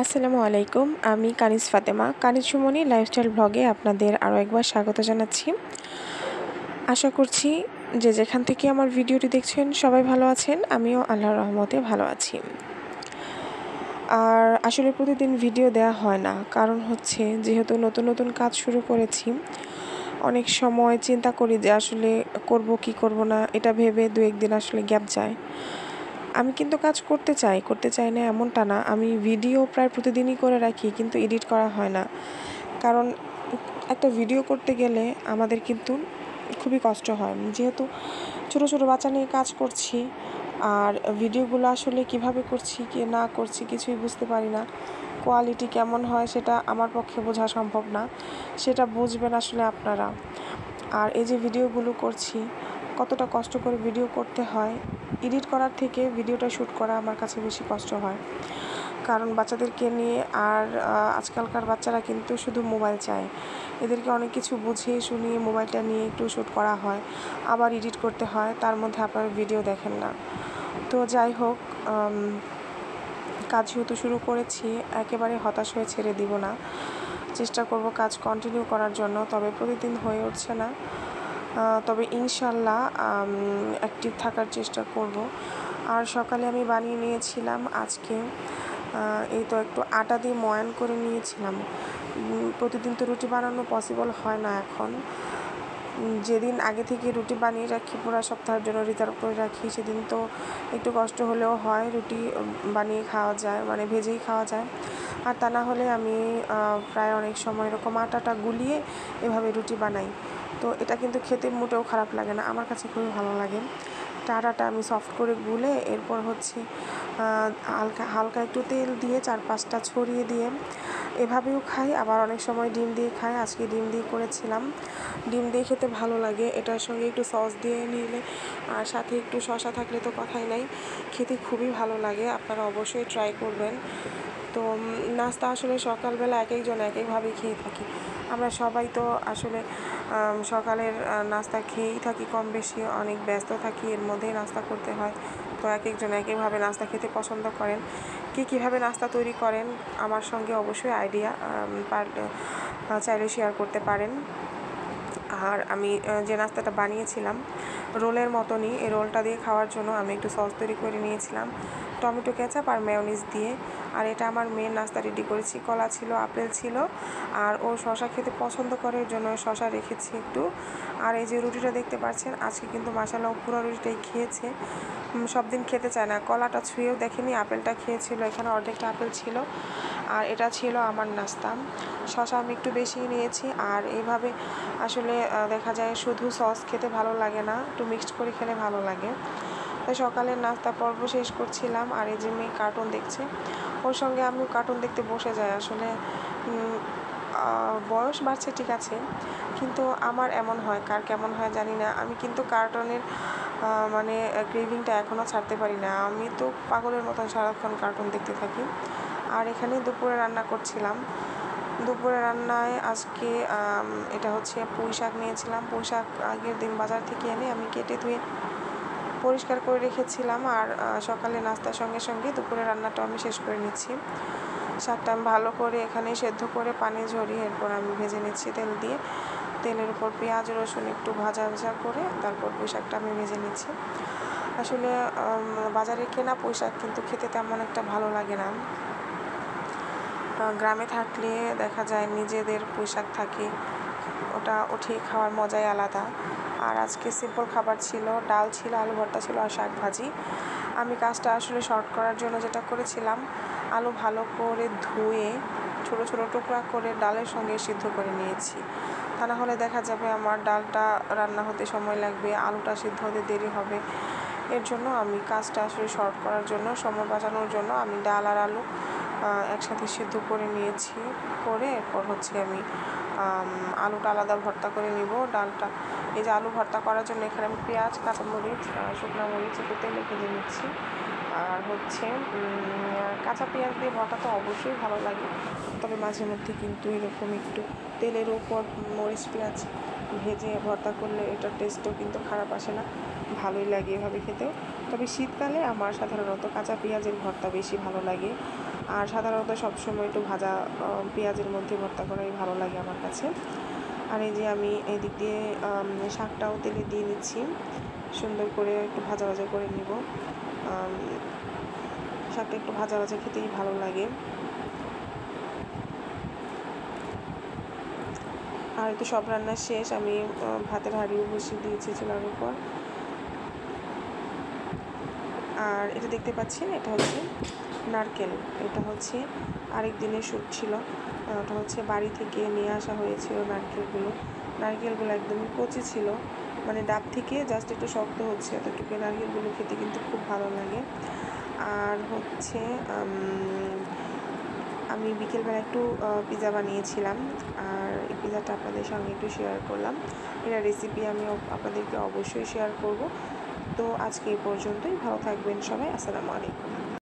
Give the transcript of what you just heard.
আসসালামু আলাইকুম। আমি কানিজ ফাতেমা। কানিজ সুমনি লাইফস্টাইল ব্লগে আপনাদের আরও একবার স্বাগত জানাচ্ছি। আশা করছি যে যেখান থেকে আমার ভিডিওটি দেখছেন সবাই ভালো আছেন। আমিও আল্লাহর রহমতে ভালো আছি। আর আসলে প্রতিদিন ভিডিও দেওয়া হয় না, কারণ হচ্ছে যেহেতু নতুন নতুন কাজ শুরু করেছি, অনেক সময় চিন্তা করি যে আসলে করব কি করব না, এটা ভেবে 2-1 দিন আসলে গ্যাপ যায়। আমি কিন্তু কাজ করতে চাই না এমনটা না। আমি ভিডিও প্রায় প্রতিদিনই করে রাখি, কিন্তু এডিট করা হয় না। কারণ একটা ভিডিও করতে গেলে আমাদের কিন্তু খুবই কষ্ট হয়, যেহেতু ছোট ছোট বাচ্চা নিয়ে কাজ করছি। আর ভিডিওগুলো আসলে কিভাবে করছি কি না করছি কিছুই বুঝতে পারি না। কোয়ালিটি কেমন হয় সেটা আমার পক্ষে বোঝা সম্ভব না, সেটা বুঝবেন আসলে আপনারা। আর এই যে ভিডিওগুলো করছি, কতটা কষ্ট করে ভিডিও করতে হয়, এডিট করার থেকে ভিডিওটা শ্যুট করা আমার কাছে বেশি কষ্ট হয়। কারণ বাচ্চাদেরকে নিয়ে আর আজকালকার বাচ্চারা কিন্তু শুধু মোবাইল চায়। এদেরকে অনেক কিছু বুঝিয়ে শুনিয়ে মোবাইলটা নিয়ে একটু শ্যুট করা হয়, আবার এডিট করতে হয়, তার মধ্যে আপনারা ভিডিও দেখেন না। তো যাই হোক, কাজ যেহেতু শুরু করেছি, একেবারে হতাশ হয়ে ছেড়ে দিব না। চেষ্টা করব কাজ কন্টিনিউ করার জন্য, তবে প্রতিদিন হয়ে উঠছে না। তবে ইনশাল্লাহ অ্যাক্টিভ থাকার চেষ্টা করব। আর সকালে আমি বানিয়ে নিয়েছিলাম আজকে, এই তো একটু আটা দিয়ে ময়ান করে নিয়েছিলাম। প্রতিদিন তো রুটি বানানো পসিবল হয় না এখন। যেদিন আগে থেকে রুটি বানিয়ে রাখি, পুরো সপ্তাহের জন্য রিজার্ভ করে রাখি, সেদিন তো একটু কষ্ট হলেও হয়, রুটি বানিয়ে খাওয়া যায়, মানে ভেজেই খাওয়া যায়। আর তা না হলে আমি প্রায় অনেক সময় এরকম আটাটা গুলিয়ে এভাবে রুটি বানাই। তো এটা কিন্তু খেতে মোটেও খারাপ লাগে না, আমার কাছে খুবই ভালো লাগে। আটাটা আমি সফট করে গুলে এরপর হচ্ছে হালকা একটু তেল দিয়ে 4-5টা ছড়িয়ে দিয়ে এভাবেও খাই, আবার অনেক সময় ডিম দিয়ে খাই। আজকে ডিম দিয়ে করেছিলাম। ডিম দিয়ে খেতে ভালো লাগে, এটার সঙ্গে একটু সস দিয়ে নিলে আর সাথে একটু শসা থাকলে তো কথাই নাই, খেতে খুবই ভালো লাগে। আপনারা অবশ্যই ট্রাই করবেন। তো নাস্তা আসলে সকালবেলা এক একজন এক একভাবে খেয়ে থাকি। আমরা সবাই তো আসলে সকালের নাস্তা খেয়েই থাকি কম বেশি, অনেক ব্যস্ত থাকি, এর মধ্যেই নাস্তা করতে হয়। তো এক একজন এক একভাবে নাস্তা খেতে পছন্দ করেন। কীভাবে নাস্তা তৈরি করেন আমার সঙ্গে অবশ্যই আইডিয়া চাইলে শেয়ার করতে পারেন। আর আমি যে নাস্তাটা বানিয়েছিলাম রোলের মতনই, এই রোলটা দিয়ে খাওয়ার জন্য আমি একটু সস তৈরি করে নিয়েছিলাম টমেটো কেচাপ আর মেয়োনিজ দিয়ে। আর এটা আমার মেয়ের নাস্তা রেডি করেছি। কলা ছিল, আপেল ছিল, আর ও শসা খেতে পছন্দ করে, এর জন্য শসা রেখেছি একটু। আর এই যে রুটিটা দেখতে পাচ্ছেন, আজকে কিন্তু মাশাআল্লাহ পুরো রুটিটাই খেয়েছে। সব দিন খেতে চায় না, কলাটা ছুঁয়েও দেখেনি, আপেলটা খেয়েছিল, এখানে অর্ধেকটা আপেল ছিল। আর এটা ছিল আমার নাস্তা। শসা আমি একটু বেশি নিয়েছি। আর এইভাবে আসলে দেখা যায় শুধু সস খেতে ভালো লাগে না, একটু মিক্সড করে খেলে ভালো লাগে। তাই সকালের নাস্তা পর্ব শেষ করছিলাম। আর এই যে মেয়ে কার্টুন দেখছে, ওর সঙ্গে আমিও কার্টুন দেখতে বসে যাই। আসলে বয়স বাড়ছে ঠিক আছে, কিন্তু আমার এমন হয়, কার কেমন হয় জানি না, আমি কিন্তু কার্টুনের মানে ক্রেভিংটা এখনও ছাড়তে পারি না। আমি তো পাগলের মতন সারাক্ষণ কার্টুন দেখতে থাকি। আর এখানে দুপুরে রান্না করছিলাম। দুপুরে রান্নায় আজকে এটা হচ্ছে পুঁই শাক নিয়েছিলাম। পুঁই শাক আগের দিন বাজার থেকে এনে আমি কেটে ধুয়ে পরিষ্কার করে রেখেছিলাম। আর সকালে নাস্তার সঙ্গে সঙ্গে দুপুরে রান্নাটাও আমি শেষ করে নিচ্ছি। শাকটা আমি ভালো করে এখানে সেদ্ধ করে পানি ঝরিয়ে এরপর আমি ভেজে নিচ্ছি তেল দিয়ে। তেলের উপর পেঁয়াজ রসুন একটু ভাজা করে তারপর পুঁই শাকটা আমি ভেজে নিচ্ছি। আসলে বাজারে কেনা পুঁই শাক কিন্তু খেতে তেমন একটা ভালো লাগে না। গ্রামে থাকলে দেখা যায় নিজেদের পুঁই শাক থাকে, ওটা উঠিয়ে খাওয়ার মজাই আলাদা। আর আজকে সিম্পল খাবার ছিল, ডাল ছিল, আলু ভর্তা ছিল আর শাক ভাজি। আমি কাজটা আসলে শর্ট করার জন্য যেটা করেছিলাম, আলু ভালো করে ধুয়ে ছোটো ছোটো টুকরা করে ডালের সঙ্গে সিদ্ধ করে নিয়েছি। তা না হলে দেখা যাবে আমার ডালটা রান্না হতে সময় লাগবে, আলুটা সিদ্ধ হতে দেরি হবে। এর জন্য আমি কাজটা আসলে শর্ট করার জন্য, সময় বাঁচানোর জন্য আমি ডাল আর আলু একসাথে সিদ্ধ করে নিয়েছি। করে এরপর হচ্ছে আমি আলুটা আলাদা ভর্তা করে নিব। ডালটা এই যে আলু ভর্তা করার জন্য এখানে আমি পেঁয়াজ, কাঁচামরিচ, শুকনো মরিচ একটু তেলে ভেজে নিচ্ছি। আর হচ্ছে কাঁচা পেঁয়াজ দিয়ে ভর্তা তো অবশ্যই ভালো লাগে, তবে মাঝে মধ্যে কিন্তু এরকম একটু তেলের উপর মরিচ পেঁয়াজ ভেজে ভর্তা করলে এটার টেস্টও কিন্তু খারাপ আসে না, ভালোই লাগে এভাবে খেতেও। তবে শীতকালে আমার সাধারণত কাঁচা পেঁয়াজের ভর্তা বেশি ভালো লাগে। আর সাধারণত সবসময় একটু ভাজা পেঁয়াজের মধ্যে ভর্তা করাই ভালো লাগে আমার কাছে। আর এই যে আমি এদিক দিয়ে শাকটাও তেলে দিয়ে নিচ্ছি, সুন্দর করে একটু ভাজা ভাজা করে নিব। শাকটা একটু ভাজা ভাজা খেতেই ভালো লাগে। আর তো সব রান্না শেষ, আমি ভাতের হাঁড়িও বসিয়ে দিয়েছি চুলার উপর। আর এটা দেখতে পাচ্ছেন, এটা হচ্ছে নারকেল। এটা হচ্ছে আরেক দিনের শ্যুট ছিল। ওটা হচ্ছে বাড়ি থেকে নিয়ে আসা হয়েছিল নারকেলগুলো একদমই কচি ছিল, মানে ডাব থেকে জাস্ট একটু শক্ত হচ্ছে এতটুকু। নারকেলগুলো খেতে কিন্তু খুব ভালো লাগে। আর হচ্ছে আমি বিকেলবেলা একটু পিৎজা বানিয়েছিলাম, আর এই পিৎজাটা আপনাদের সঙ্গে একটু শেয়ার করলাম। এটা রেসিপি আমি আপনাদেরকে অবশ্যই শেয়ার করব। তো আজকে এই পর্যন্তই। ভালো থাকবেন সবাই। আসসালামু আলাইকুম।